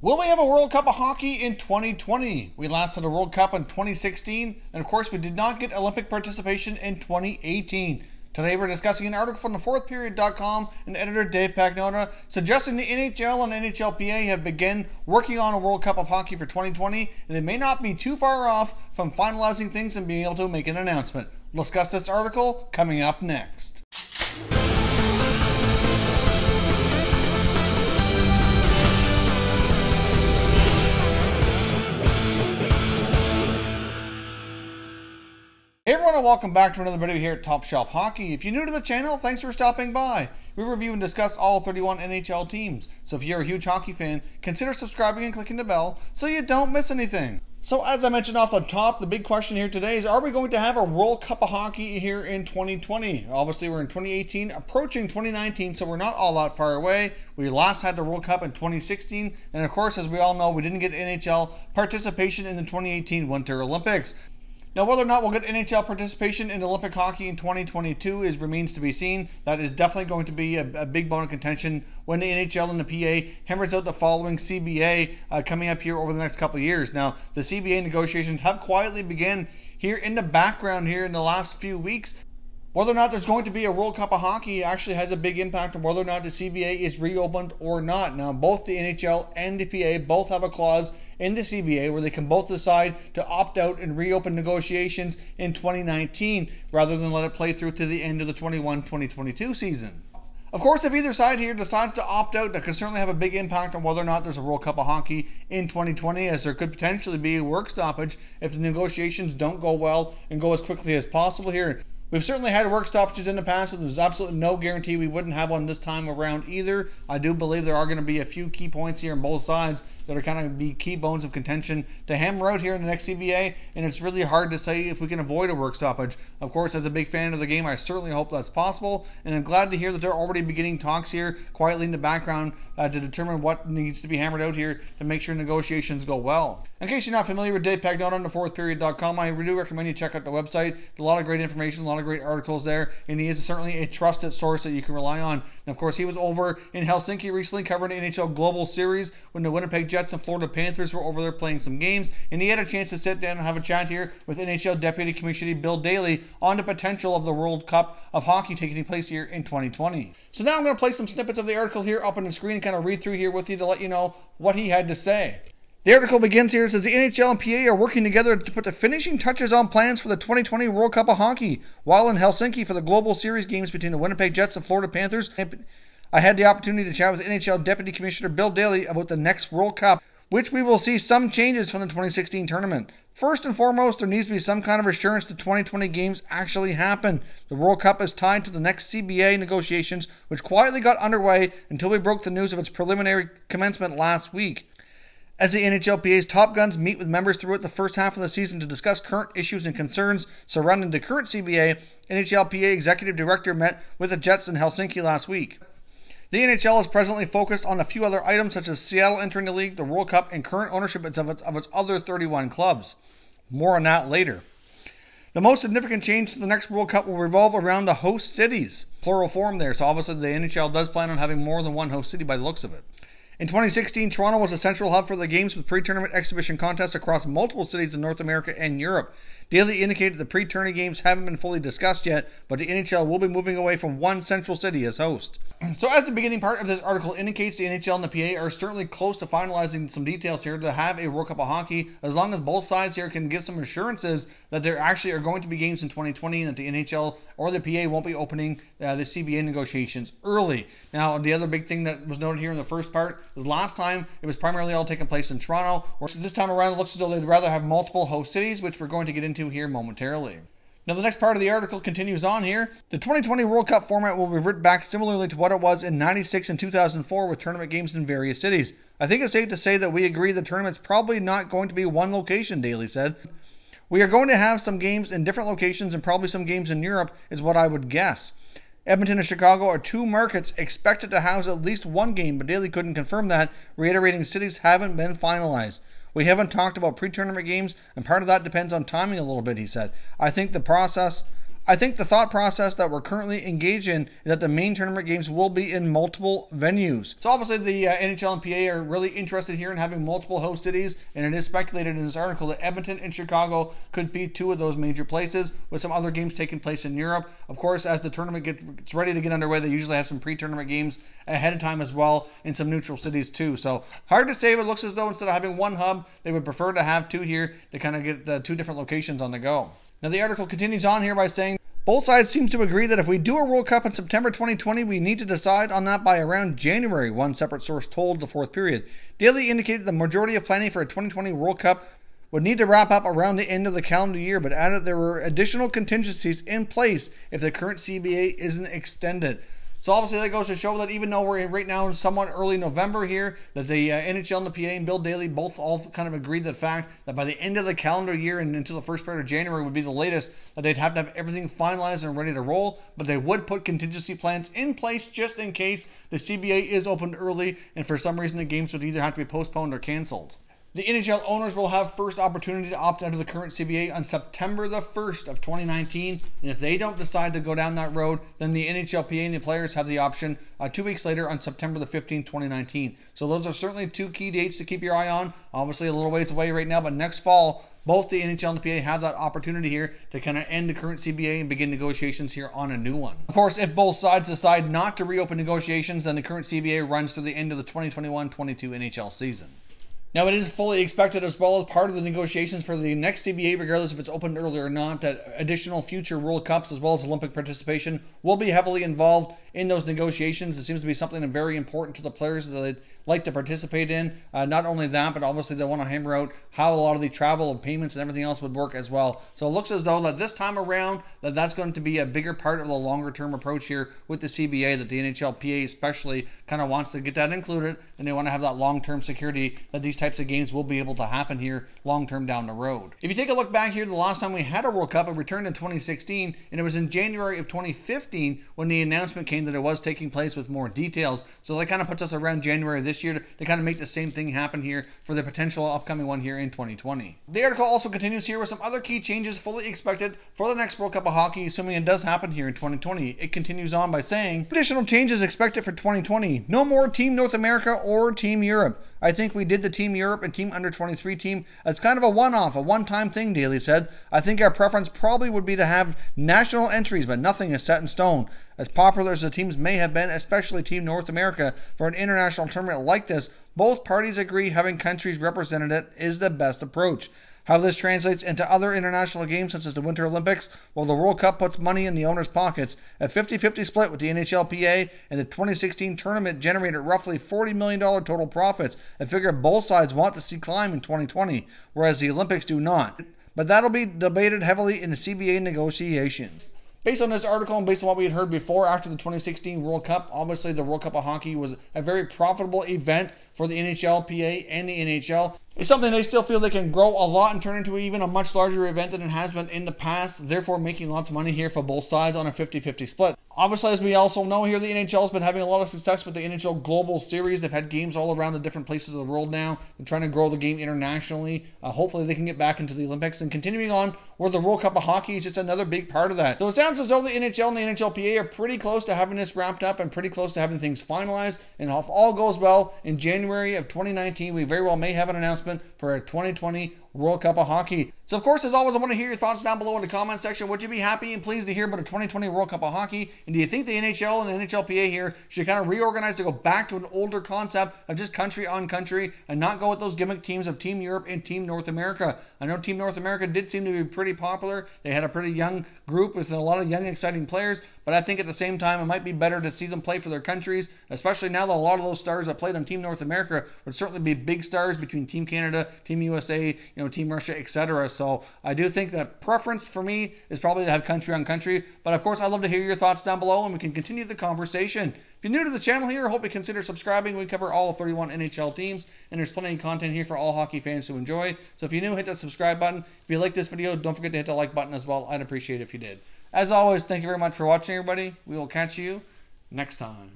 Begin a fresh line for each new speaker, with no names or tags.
Will we have a World Cup of Hockey in 2020? We last had a World Cup in 2016, and of course we did not get Olympic participation in 2018. Today we're discussing an article from thefourthperiod.com and editor Dave Pagnota suggesting the NHL and NHLPA have begun working on a World Cup of Hockey for 2020, and they may not be too far off from finalizing things and being able to make an announcement. We'll discuss this article coming up next. Hey everyone, and welcome back to another video here at Top Shelf Hockey. If you're new to the channel, thanks for stopping by. We review and discuss all 31 NHL teams. So if you're a huge hockey fan, consider subscribing and clicking the bell so you don't miss anything. So as I mentioned off the top, the big question here today is, are we going to have a World Cup of Hockey here in 2020? Obviously we're in 2018, approaching 2019, so we're not all that far away. We last had the World Cup in 2016, and of course, as we all know, we didn't get NHL participation in the 2018 Winter Olympics. Now, whether or not we'll get NHL participation in Olympic hockey in 2022 remains to be seen. That is definitely going to be a big bone of contention when the NHL and the PA hammers out the following CBA coming up here over the next couple of years. Now, the CBA negotiations have quietly begun here in the background here in the last few weeks. Whether or not there's going to be a World Cup of Hockey actually has a big impact on whether or not the CBA is reopened or not. Now, both the NHL and the PA both have a clause in the CBA where they can both decide to opt out and reopen negotiations in 2019 rather than let it play through to the end of the 21-2022 season. Of course, if either side here decides to opt out, that could certainly have a big impact on whether or not there's a World Cup of Hockey in 2020, as there could potentially be a work stoppage if the negotiations don't go well and go as quickly as possible here. We've certainly had work stoppages in the past, and there's absolutely no guarantee we wouldn't have one this time around either. I do believe there are going to be a few key points here on both sides that are kind of be key bones of contention to hammer out here in the next CBA, and it's really hard to say if we can avoid a work stoppage. Of course, as a big fan of the game, I certainly hope that's possible, and I'm glad to hear that they're already beginning talks here quietly in the background to determine what needs to be hammered out here to make sure negotiations go well. In case you're not familiar with Dave Pagnota on thefourthperiod.com, I do recommend you check out the website. A lot of great information, a lot of great articles there, and he is certainly a trusted source that you can rely on. And of course, he was over in Helsinki recently covering the NHL Global Series when the Winnipeg Jets and Florida Panthers were over there playing some games, and he had a chance to sit down and have a chat here with NHL Deputy Commissioner Bill Daly on the potential of the World Cup of Hockey taking place here in 2020. So now I'm going to play some snippets of the article here up on the screen and kind of read through here with you to let you know what he had to say. The article begins here. It says the NHL and PA are working together to put the finishing touches on plans for the 2020 World Cup of Hockey. While in Helsinki for the Global Series games between the Winnipeg Jets and Florida Panthers, I had the opportunity to chat with NHL Deputy Commissioner Bill Daly about the next World Cup, which we will see some changes from the 2016 tournament. First and foremost, there needs to be some kind of assurance the 2020 games actually happen. The World Cup is tied to the next CBA negotiations, which quietly got underway until we broke the news of its preliminary commencement last week. As the NHLPA's top guns meet with members throughout the first half of the season to discuss current issues and concerns surrounding the current CBA, NHLPA Executive Director met with the Jets in Helsinki last week. The NHL is presently focused on a few other items such as Seattle entering the league, the World Cup, and current ownership of its other 31 clubs. More on that later. The most significant change to the next World Cup will revolve around the host cities. Plural form there, so obviously the NHL does plan on having more than one host city by the looks of it. In 2016, Toronto was a central hub for the games with pre-tournament exhibition contests across multiple cities in North America and Europe. Daly indicated the pre-tourney games haven't been fully discussed yet, but the NHL will be moving away from one central city as host. So as the beginning part of this article indicates, the NHL and the PA are certainly close to finalizing some details here to have a World Cup of Hockey, as long as both sides here can give some assurances that there actually are going to be games in 2020 and that the NHL or the PA won't be opening the CBA negotiations early. Now, the other big thing that was noted here in the first part is last time it was primarily all taking place in Toronto, whereas this time around it looks as though they'd rather have multiple host cities, which we're going to get into here momentarily. Now, the next part of the article continues on here. The 2020 World Cup format will revert back similarly to what it was in '96 and 2004 with tournament games in various cities. I think it's safe to say that we agree the tournament's probably not going to be one location, Daly said. We are going to have some games in different locations and probably some games in Europe is what I would guess. Edmonton and Chicago are two markets expected to house at least one game, but Daly couldn't confirm that, reiterating cities haven't been finalized. We haven't talked about pre-tournament games, and part of that depends on timing a little bit, he said. I think the process I think the thought process that we're currently engaged in is that the main tournament games will be in multiple venues. So obviously the NHL and PA are really interested here in having multiple host cities, and it is speculated in this article that Edmonton and Chicago could be two of those major places, with some other games taking place in Europe. Of course, as the tournament gets ready to get underway, they usually have some pre-tournament games ahead of time as well in some neutral cities too. So hard to say, but it looks as though instead of having one hub, they would prefer to have two here to kind of get two different locations on the go. Now the article continues on here by saying, both sides seem to agree that if we do a World Cup in September 2020, we need to decide on that by around January, one separate source told the fourth period. Daly indicated the majority of planning for a 2020 World Cup would need to wrap up around the end of the calendar year, but added there were additional contingencies in place if the current CBA isn't extended. So obviously that goes to show that even though we're right now in somewhat early November here, that the NHL and the PA and Bill Daly both all kind of agreed the fact that by the end of the calendar year and until the first part of January would be the latest, that they'd have to have everything finalized and ready to roll, but they would put contingency plans in place just in case the CBA is opened early and for some reason the games would either have to be postponed or canceled. The NHL owners will have first opportunity to opt out of the current CBA on September the 1st of 2019, and if they don't decide to go down that road, then the NHLPA and the players have the option 2 weeks later on September the 15th, 2019. So those are certainly two key dates to keep your eye on. Obviously a little ways away right now, but next fall, both the NHL and the PA have that opportunity here to kind of end the current CBA and begin negotiations here on a new one. Of course, if both sides decide not to reopen negotiations, then the current CBA runs through the end of the 2021-22 NHL season. Now, it is fully expected, as well as part of the negotiations for the next CBA, regardless if it's opened early or not, that additional future World Cups as well as Olympic participation will be heavily involved in those negotiations. It seems to be something very important to the players that they'd like to participate in. Not only that, but obviously they want to hammer out how a lot of the travel and payments and everything else would work as well. So it looks as though that this time around that's going to be a bigger part of the longer term approach here with the CBA, that the NHLPA especially kind of wants to get that included, and they want to have that long-term security that these types of games will be able to happen here long-term down the road. If you take a look back here, the last time we had a World Cup, it returned in 2016, and it was in January of 2015 when the announcement came that it was taking place with more details. So that kind of puts us around January of this year to kind of make the same thing happen here for the potential upcoming one here in 2020. The article also continues here with some other key changes fully expected for the next World Cup of Hockey, assuming it does happen here in 2020. It continues on by saying, additional changes expected for 2020. No more Team North America or Team Europe. I think we did the Team Europe and Team Under 23 team as kind of a one-off, a one-time thing, Daly said. I think our preference probably would be to have national entries, but nothing is set in stone. As popular as the teams may have been, especially Team North America, for an international tournament like this, both parties agree having countries represented is the best approach. How this translates into other international games such as the Winter Olympics, well, the World Cup puts money in the owners' pockets. A 50-50 split with the NHLPA and the 2016 tournament generated roughly $40 million total profits, a figure both sides want to see climb in 2020, whereas the Olympics do not. But that'll be debated heavily in the CBA negotiations. Based on this article and based on what we had heard before after the 2016 World Cup, obviously the World Cup of Hockey was a very profitable event for the NHLPA and the NHL. It's something they still feel they can grow a lot and turn into even a much larger event than it has been in the past, therefore making lots of money here for both sides on a 50-50 split. Obviously, as we also know here, the NHL has been having a lot of success with the NHL Global Series. They've had games all around the different places of the world now. They're trying to grow the game internationally. Hopefully they can get back into the Olympics. And continuing on, where the World Cup of Hockey is just another big part of that. So it sounds as though the NHL and the NHLPA are pretty close to having this wrapped up and pretty close to having things finalized. And if all goes well, in January of 2019, we very well may have an announcement for a 2020 World Cup of Hockey. So of course, as always, I want to hear your thoughts down below in the comment section. Would you be happy and pleased to hear about a 2020 World Cup of Hockey? And do you think the NHL and the NHLPA here should kind of reorganize to go back to an older concept of just country on country and not go with those gimmick teams of Team Europe and Team North America? I know Team North America did seem to be pretty popular. They had a pretty young group with a lot of young, exciting players, but I think at the same time, it might be better to see them play for their countries, especially now that a lot of those stars that played on Team North America would certainly be big stars between Team Canada, Team USA, Team Russia, etc. So I do think that preference for me is probably to have country on country, but of course I'd love to hear your thoughts down below and we can continue the conversation. If you're new to the channel here, I hope you consider subscribing. We cover all 31 NHL teams and there's plenty of content here for all hockey fans to enjoy. So if you're new, hit that subscribe button. If you like this video, don't forget to hit the like button as well. I'd appreciate it if you did. As always, thank you very much for watching, everybody. We will catch you next time.